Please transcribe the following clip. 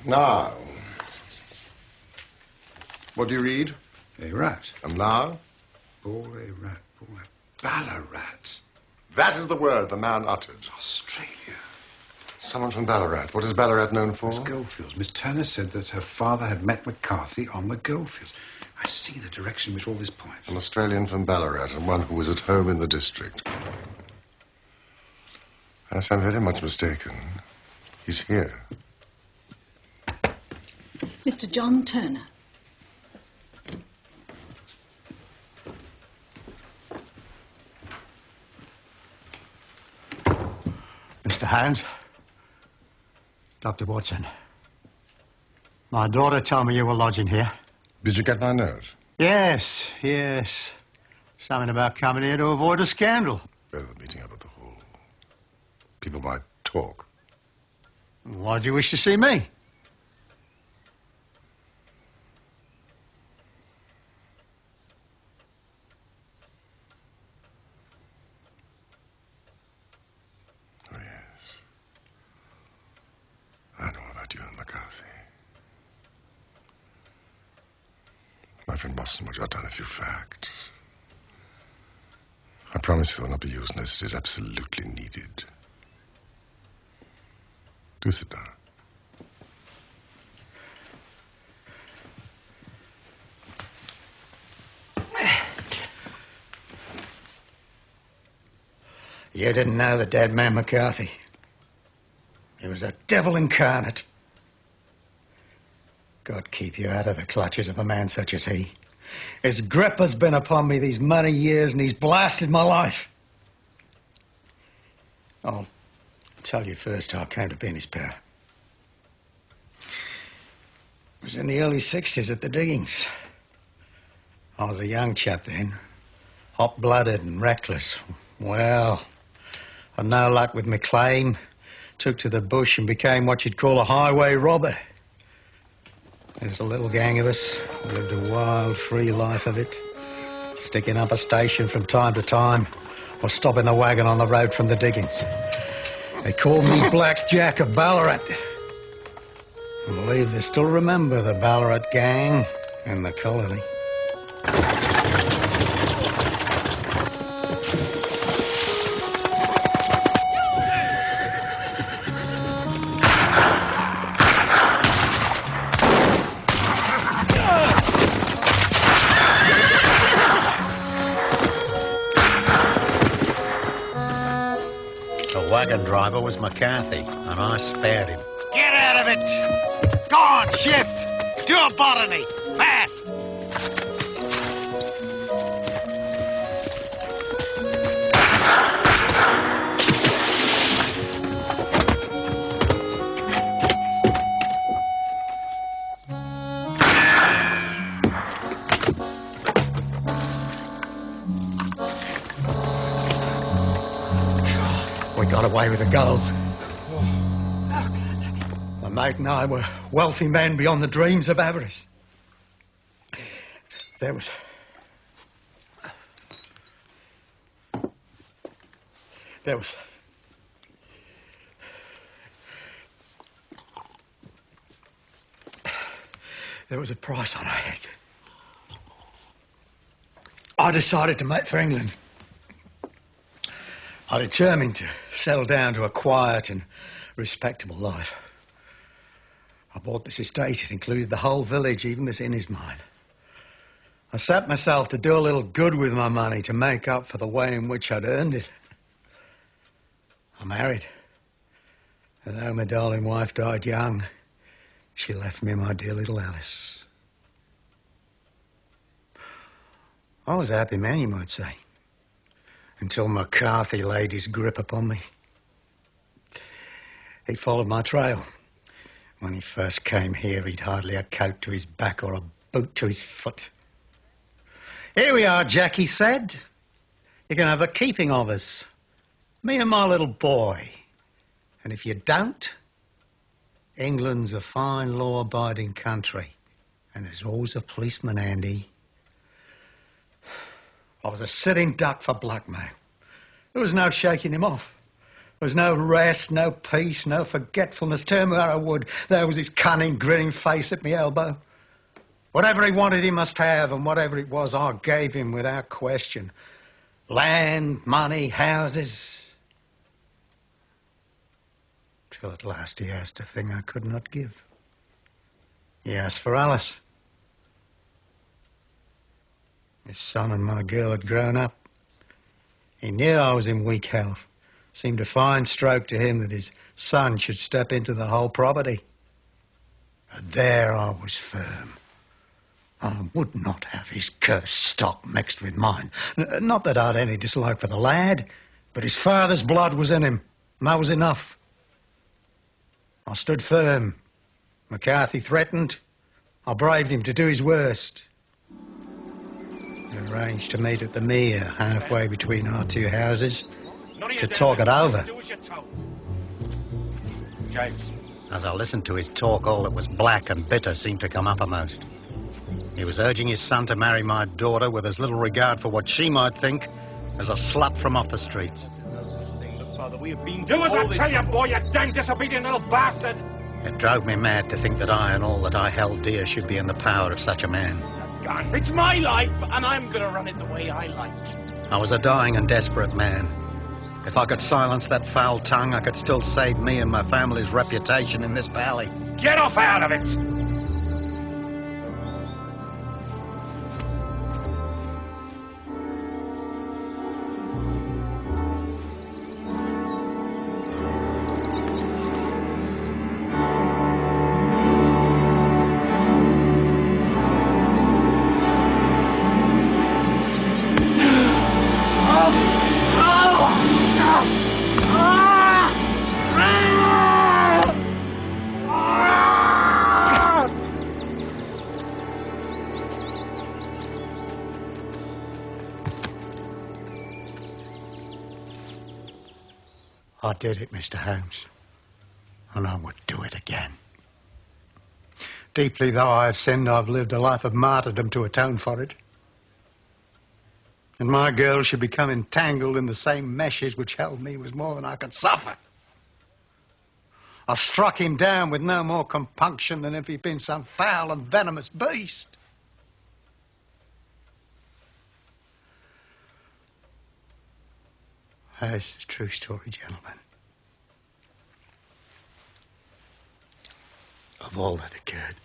Now, what do you read? A rat. And now? Ball a rat, ball a Ballarat. That is the word the man uttered. Australia. Someone from Ballarat. What is Ballarat known for? It's goldfields. Miss Turner said that her father had met McCarthy on the goldfields. I see the direction in which all this points. An Australian from Ballarat and one who was at home in the district. Yes, I'm very much mistaken. He's here. Mr. John Turner. Mr. Holmes. Dr. Watson. My daughter told me you were lodging here. Did you get my note? Yes. Something about coming here to avoid a scandal. Better than meeting up at the hall. People might talk. Why do you wish to see me? Oh, yes. I know about you and McCarthy. My friend Boston will jot down a few facts. I promise they will not be used unless it is absolutely needed. Do sit down. You didn't know the dead man McCarthy. He was a devil incarnate. God keep you out of the clutches of a man such as he. His grip has been upon me these many years, and he's blasted my life. I'll tell you first how I came to be in his power. It was in the early 60s at the diggings. I was a young chap then, hot-blooded and reckless. Well, I had no luck with my claim, took to the bush and became what you'd call a highway robber. There's a little gang of us, lived a wild, free life of it, sticking up a station from time to time or stopping the wagon on the road from the diggings. They called me Black Jack of Ballarat. I believe they still remember the Ballarat gang in the colony. The wagon driver was McCarthy, and I spared him. Get out of it! Go on, shift! Do a botany! Fast! We got away with the gold. My mate and I were wealthy men beyond the dreams of avarice. There was a price on our head. I decided to make for England. I determined to settle down to a quiet and respectable life. I bought this estate. It included the whole village, even this inn is mine. I set myself to do a little good with my money to make up for the way in which I'd earned it. I married. And though my darling wife died young, she left me my dear little Alice. I was a happy man, you might say, until McCarthy laid his grip upon me. He followed my trail. When he first came here, he'd hardly a coat to his back or a boot to his foot. Here we are, Jack, he said. You can have the keeping of us. Me and my little boy. And if you don't, England's a fine, law-abiding country. And there's always a policeman handy. I was a sitting duck for blackmail. There was no shaking him off. There was no rest, no peace, no forgetfulness. Turn where I would, there was his cunning, grinning face at my elbow. Whatever he wanted, he must have, and whatever it was, I gave him without question. Land, money, houses. Till at last he asked a thing I could not give. He asked for Alice. His son and my girl had grown up. He knew I was in weak health. Seemed a fine stroke to him that his son should step into the whole property. But there I was firm. I would not have his cursed stock mixed with mine. Not that I'd any dislike for the lad, but his father's blood was in him, and that was enough. I stood firm. McCarthy threatened. I braved him to do his worst. We arranged to meet at the mere, halfway between our two houses, to talk it over. James. As I listened to his talk, all that was black and bitter seemed to come uppermost. He was urging his son to marry my daughter with as little regard for what she might think as a slut from off the streets. Do as I tell you, boy, you damn disobedient little bastard! It drove me mad to think that I and all that I held dear should be in the power of such a man. It's my life, and I'm going to run it the way I like. I was a dying and desperate man. If I could silence that foul tongue, I could still save me and my family's reputation in this valley. Get off out of it! I did it, Mr. Holmes, and I would do it again. Deeply though I have sinned, I've lived a life of martyrdom to atone for it. And my girl should become entangled in the same meshes which held me was more than I could suffer. I've struck him down with no more compunction than if he'd been some foul and venomous beast. That is the true story, gentlemen, of all that occurred.